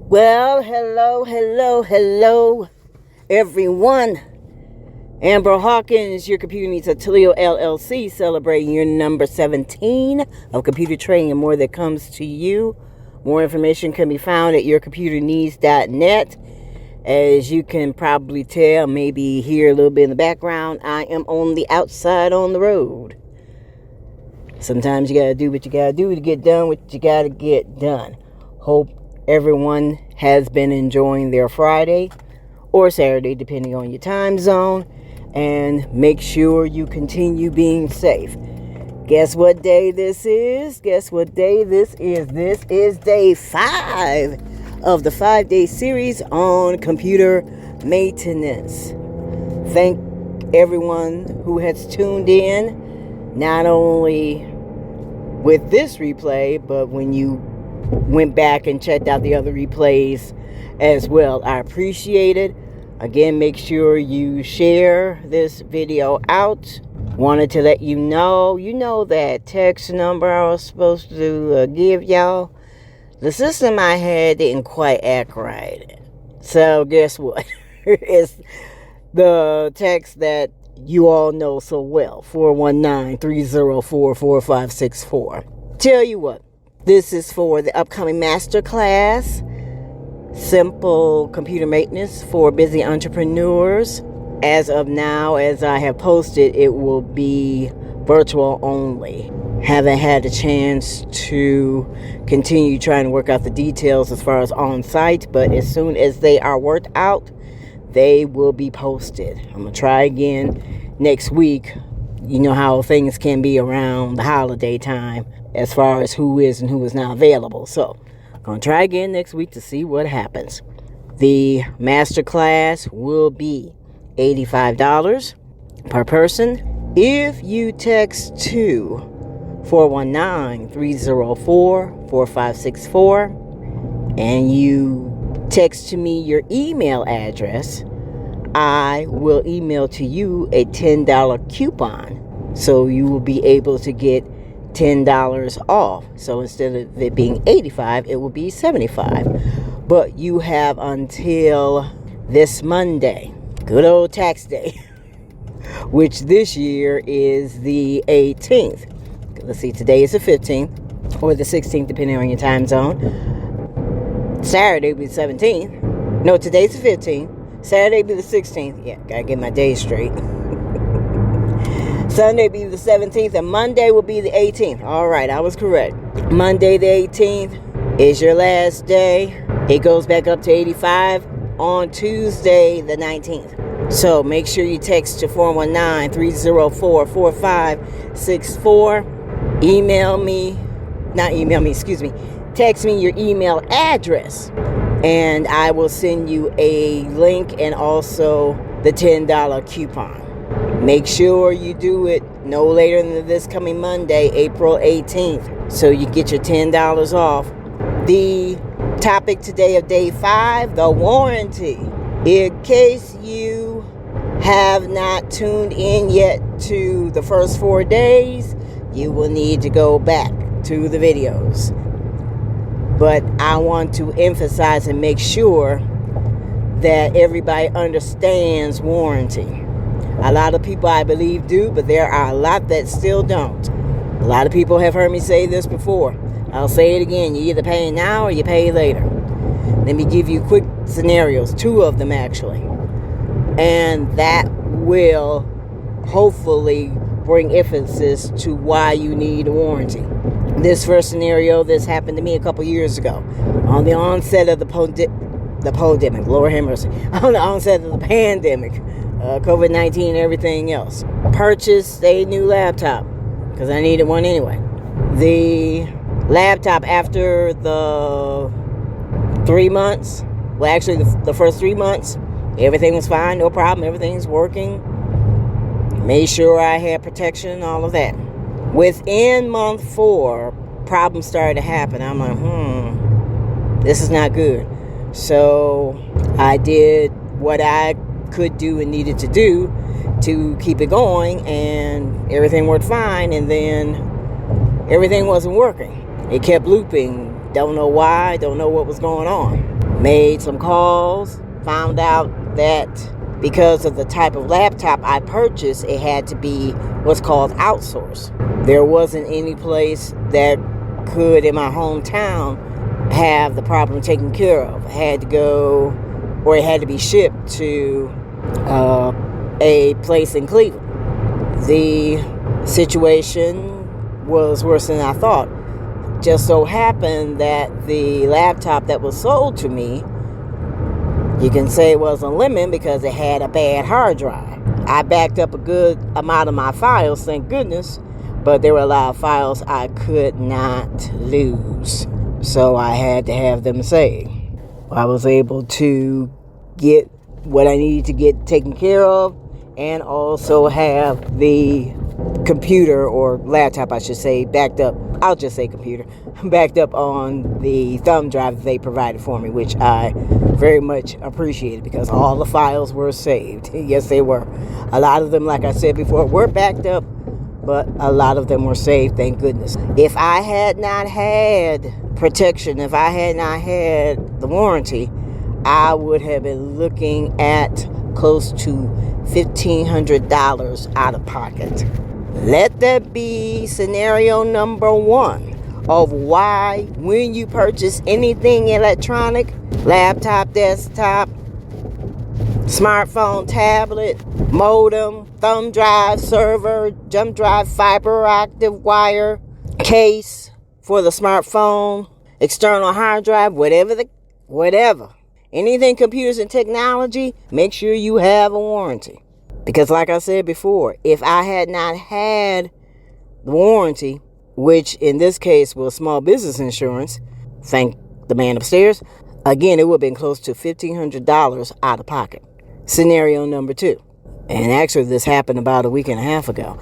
Well, hello, everyone. Amber Hawkins, your computer needs a Toledo LLC, celebrating your number 17 of computer training and more that comes to you. More information can be found at yourcomputerneeds.net. As you can probably tell, maybe hear a little bit in the background, I am on the outside on the road. Sometimes you gotta do what you gotta do to get done what you gotta get done. Hope everyone has been enjoying their Friday or Saturday, depending on your time zone, and make sure you continue being safe. Guess what day this is? This is day 5 of the 5-day series on computer maintenance. Thank everyone who has tuned in, not only with this replay, but when you went back and checked out the other replays as well. I appreciate it. Again, make sure you share this video out. Wanted to let you know that text number I was supposed to give y'all. The system I had didn't quite act right. So guess what? It's the text that you all know so well, 419-304-4564. Tell you what, this is for the upcoming master class, Simple Computer Maintenance for Busy Entrepreneurs. As of now, as I have posted, it will be virtual only. Haven't had a chance to continue trying to work out the details as far as on-site, but as soon as they are worked out, they will be posted. I'm going to try again next week. You know how things can be around the holiday time as far as who is and who is not available. So I'm going to try again next week to see what happens. The master class will be $85 per person. If you text to 419-304-4564 and you text to me your email address, I will email to you a $10 coupon. So you will be able to get $10 off. So instead of it being $85, it will be $75. But you have until this Monday, good old tax day, which this year is the 18th. Let's see, today is the 15th or the 16th, depending on your time zone. Saturday will be the 17th. No, today's the 15th. Saturday will be the 16th. Yeah, gotta get my days straight. Sunday will be the 17th, and Monday will be the 18th. All right, I was correct. Monday the 18th is your last day. It goes back up to 85 on Tuesday the 19th. So make sure you text to 419-304-4564. Text me your email address, and I will send you a link and also the $10 coupon. Make sure you do it no later than this coming Monday, April 18th, so you get your $10 off. The topic today of day 5, the warranty. In case you have not tuned in yet to the first 4 days, you will need to go back to the videos. But I want to emphasize and make sure that everybody understands warranty. A lot of people, I believe, do, but there are a lot that still don't. A lot of people have heard me say this before. I'll say it again. You either pay now or you pay later. Let me give you quick scenarios, 2 of them actually. And that will hopefully bring emphasis to why you need a warranty. This first scenario, this happened to me a couple years ago. On the onset of the pandemic, Lord have mercy. On the onset of the pandemic, COVID-19 and everything else. Purchased a new laptop, because I needed one anyway. The laptop, after the 3 months, well actually the first 3 months, everything was fine, no problem, everything's working. Made sure I had protection and all of that. Within month 4, problems started to happen. I'm like, this is not good. So I did what I could do and needed to do to keep it going, and everything worked fine, and then everything wasn't working. It kept looping Don't know why, don't know what was going on. Made some calls, found out that because of the type of laptop I purchased, it had to be what's called outsourced. There wasn't any place that could, in my hometown, have the problem taken care of. I had to go, or it had to be shipped to a place in Cleveland. The situation was worse than I thought. Just so happened that the laptop that was sold to me, you can say it was a lemon because it had a bad hard drive. I backed up a good amount of my files, thank goodness, but there were a lot of files I could not lose. So I had to have them saved. I was able to get what I needed to get taken care of and also have the computer, or laptop I should say, backed up. I'll just say computer, backed up on the thumb drive that they provided for me, which I very much appreciated because all the files were saved. Yes, they were. A lot of them, like I said before, were backed up, but a lot of them were saved, thank goodness. If I had not had protection, if I had not had the warranty, I would have been looking at close to $1,500 out of pocket. Let that be scenario number one of why, when you purchase anything electronic, laptop, desktop, smartphone, tablet, modem, thumb drive, server, jump drive, fiber optic wire, case for the smartphone, external hard drive, whatever. Anything computers and technology, make sure you have a warranty. Because like I said before, if I had not had the warranty, which in this case was small business insurance, thank the man upstairs, again, it would have been close to $1,500 out of pocket. Scenario number two. And actually this happened about a week and a half ago.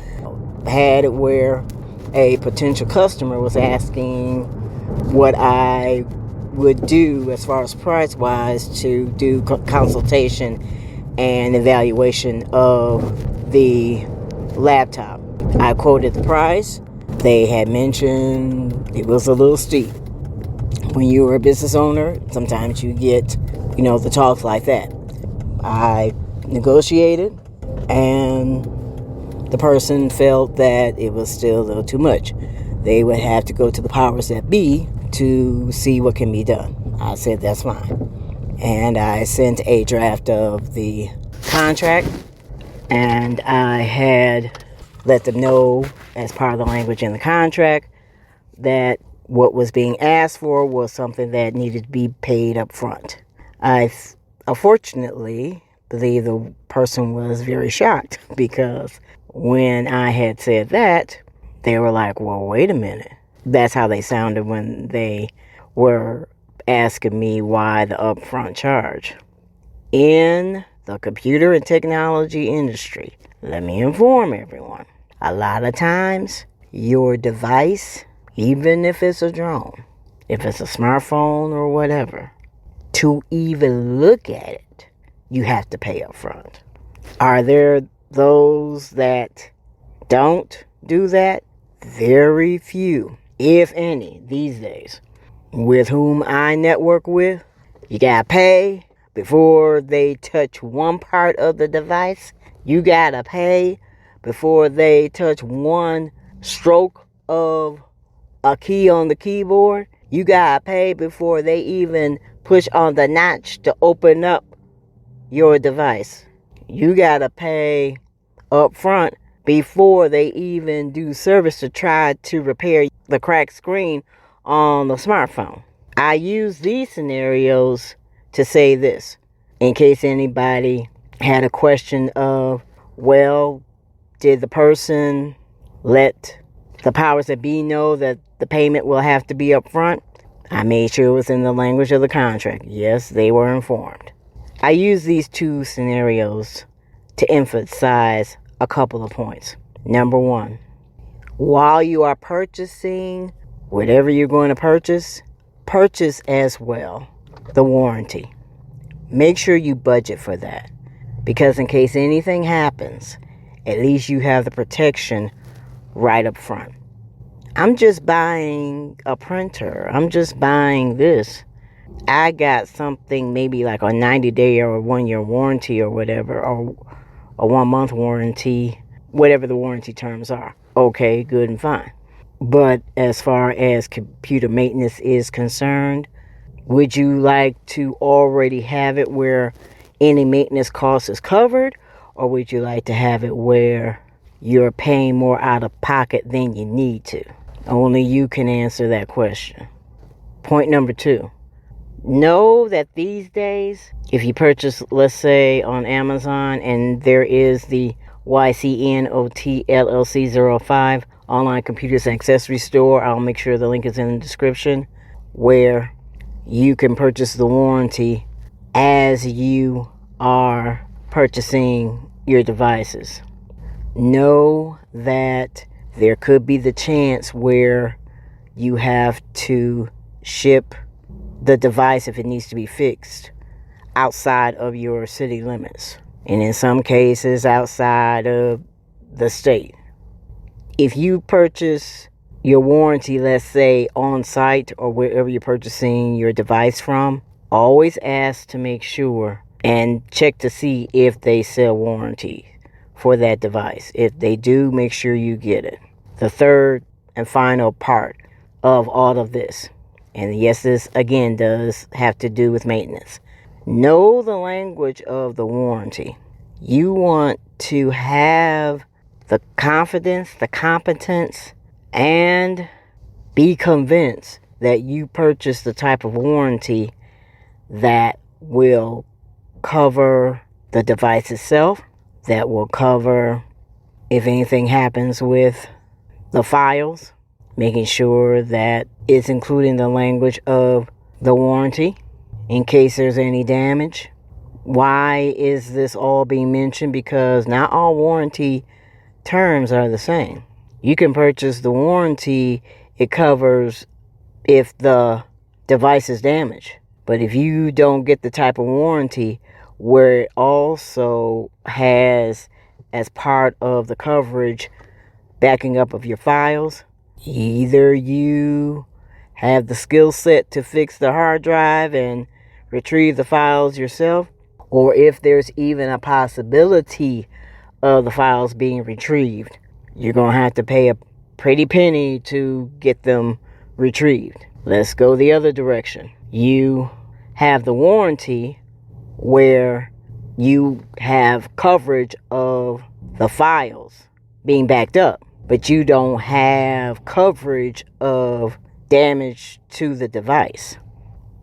I had it where a potential customer was asking what I would do as far as price-wise to do consultation and evaluation of the laptop. I quoted the price. They had mentioned it was a little steep. When you're a business owner, sometimes you get, the talks like that. I negotiated, and the person felt that it was still a little too much. They would have to go to the powers that be to see what can be done. I said, that's fine. And I sent a draft of the contract, and I had let them know, as part of the language in the contract, that what was being asked for was something that needed to be paid up front. I unfortunately believe the person was very shocked, because when I had said that, they were like, well, wait a minute. That's how they sounded when they were asking me why the upfront charge. In the computer and technology industry, let me inform everyone, a lot of times your device, even if it's a drone, if it's a smartphone or whatever, to even look at it, you have to pay up front. Are there those that don't do that? Very few, if any, these days. With whom I network with, you gotta pay before they touch one part of the device. You gotta pay before they touch one stroke of a key on the keyboard. You gotta pay before they even push on the notch to open up your device. You gotta pay up front before they even do service to try to repair the cracked screen on the smartphone. I use these scenarios to say this, in case anybody had a question of, well, did the person let the powers that be know that the payment will have to be up front? I made sure it was in the language of the contract. Yes, they were informed. I use these two scenarios to emphasize a couple of points. Number one, while you are purchasing whatever you're going to purchase as well the warranty. Make sure you budget for that, because in case anything happens, at least you have the protection right up front. I'm just buying a printer. I'm just buying this. I got something maybe like a 90-day or a 1-year warranty or whatever, or a 1-month warranty, whatever the warranty terms are. Okay, good and fine. But as far as computer maintenance is concerned, would you like to already have it where any maintenance cost is covered? Or would you like to have it where you're paying more out of pocket than you need to? Only you can answer that question. Point number 2. Know that these days, if you purchase, let's say, on Amazon, and there is the YCNOTLLC05 online computers and accessory store, I'll make sure the link is in the description, where you can purchase the warranty as you are purchasing your devices. Know that there could be the chance where you have to ship the device, if it needs to be fixed, outside of your city limits, and in some cases outside of the state. If you purchase your warranty, let's say on site or wherever you're purchasing your device from, always ask to make sure and check to see if they sell warranty for that device. If they do, make sure you get it. The third and final part of all of this, and yes, this again does have to do with maintenance. Know the language of the warranty. You want to have the confidence, the competence, and be convinced that you purchase the type of warranty that will cover the device itself, that will cover if anything happens with the files, making sure that it's including the language of the warranty in case there's any damage. Why is this all being mentioned? Because not all warranty terms are the same. You can purchase the warranty, it covers if the device is damaged. But if you don't get the type of warranty where it also has, as part of the coverage, backing up of your files, either you have the skill set to fix the hard drive and retrieve the files yourself, or if there's even a possibility of the files being retrieved, you're going to have to pay a pretty penny to get them retrieved. Let's go the other direction. You have the warranty where you have coverage of the files being backed up, but you don't have coverage of damage to the device.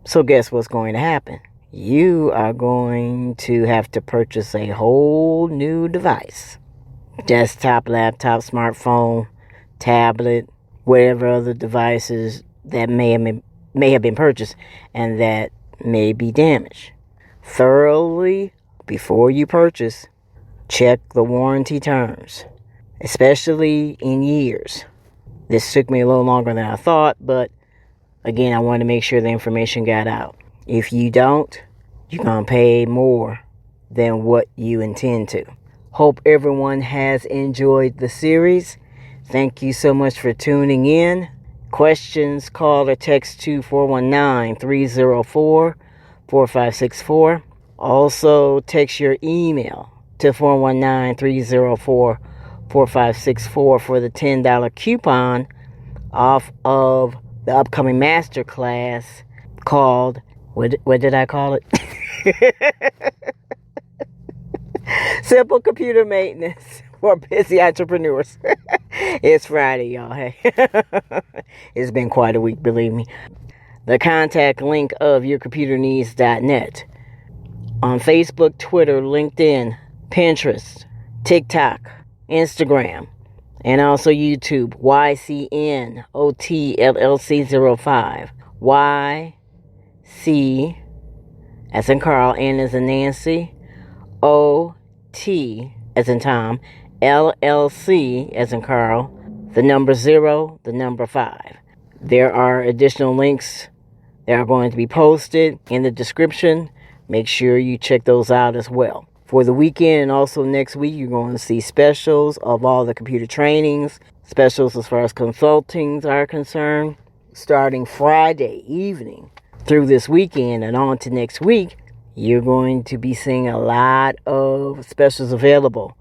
So guess what's going to happen? You are going to have to purchase a whole new device. Desktop, laptop, smartphone, tablet, whatever other devices that may have been purchased and that may be damaged. Thoroughly, before you purchase, check the warranty terms, especially in years. This took me a little longer than I thought, but again, I wanted to make sure the information got out. If you don't, you're going to pay more than what you intend to. Hope everyone has enjoyed the series. Thank you so much for tuning in. Questions, call or text to 419-304-4564. Also, text your email to 419-304-4564 for the $10 coupon off of the upcoming masterclass called, what did I call it? Simple Computer Maintenance for Busy Entrepreneurs. It's Friday, y'all. Hey, it's been quite a week, believe me. The contact link of yourcomputerneeds.net. On Facebook, Twitter, LinkedIn, Pinterest, TikTok, Instagram, and also YouTube, YCNOTLLC05. YC as in Carl, N as in Nancy, OT as in Tom, LLC as in Carl, the number 0, the number 5. There are additional links that are going to be posted in the description. Make sure you check those out as well. for the weekend. And also next week, you're going to see specials of all the computer trainings, specials as far as consultings are concerned, starting Friday evening through this weekend and on to next week. You're going to be seeing a lot of specials available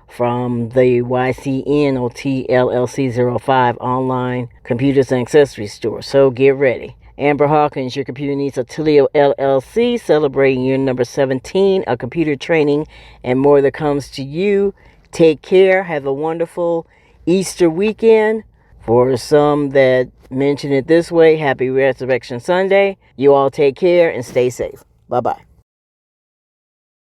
from the YCNOT LLC 05 online computers and accessories store. So get ready. Amber Hawkins, your computer needs a Toledo LLC, celebrating year number 17 of computer training and more that comes to you. Take care. Have a wonderful Easter weekend. For some that mention it this way, happy Resurrection Sunday. You all take care and stay safe. Bye-bye.